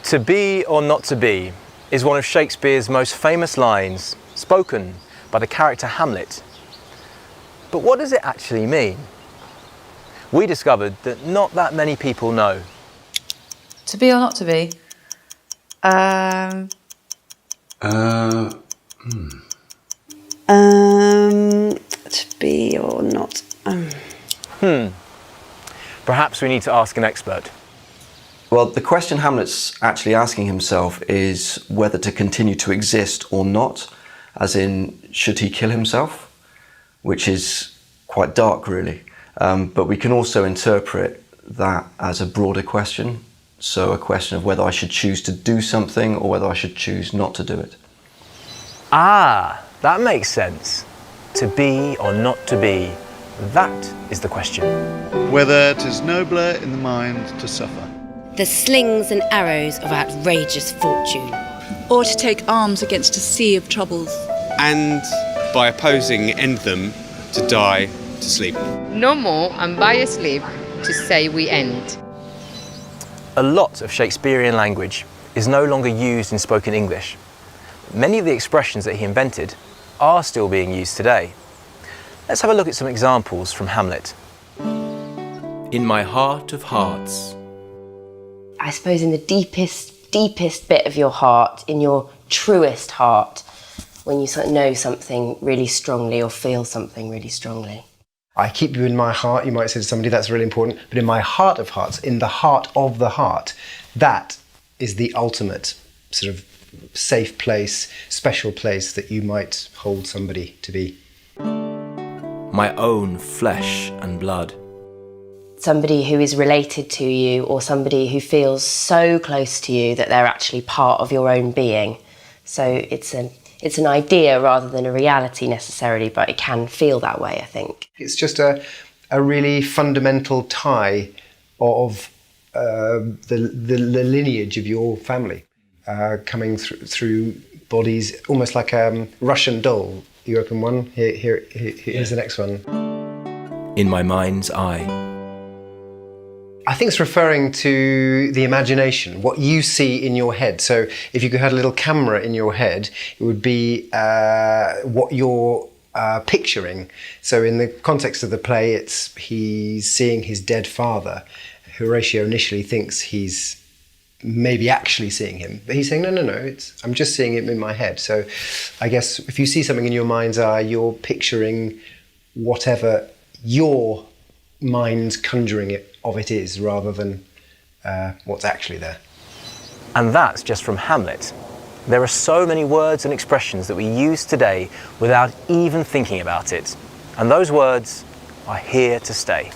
To be or not to be is one of Shakespeare's most famous lines, spoken by the character Hamlet. But what does it actually mean? We discovered that not that many people know. To be or not to be? To be or not. Perhaps we need to ask an expert. Well, the question Hamlet's actually asking himself is whether to continue to exist or not, as in, should he kill himself? Which is quite dark, really. But we can also interpret that as a broader question. So a question of whether I should choose to do something or whether I should choose not to do it. Ah, that makes sense. To be or not to be, that is the question. Whether 'tis nobler in the mind to suffer. The slings and arrows of outrageous fortune. Or to take arms against a sea of troubles. And by opposing end them, to die, to sleep. No more, and by asleep, to say we end. A lot of Shakespearean language is no longer used in spoken English. Many of the expressions that he invented are still being used today. Let's have a look at some examples from Hamlet. In my heart of hearts. I suppose in the deepest bit of your heart, in your truest heart, when you sort of know something really strongly or feel something really strongly. I keep you in my heart, you might say to somebody, that's really important, but in my heart of hearts, in the heart of the heart, that is the ultimate sort of safe place, special place that you might hold somebody to be. My own flesh and blood. Somebody who is related to you or somebody who feels so close to you that they're actually part of your own being. So it's an idea rather than a reality necessarily, but it can feel that way, I think. It's just a really fundamental tie of the lineage of your family coming through bodies, almost like a Russian doll. You open one, here's the next one. In my mind's eye. I think it's referring to the imagination, what you see in your head. So if you had a little camera in your head, it would be what you're picturing. So in the context of the play, he's seeing his dead father. Horatio initially thinks he's maybe actually seeing him, but he's saying, no, I'm just seeing him in my head. So I guess if you see something in your mind's eye, you're picturing whatever your mind's conjuring it of it is, rather than what's actually there. And that's just from Hamlet. There are so many words and expressions that we use today without even thinking about it. And those words are here to stay.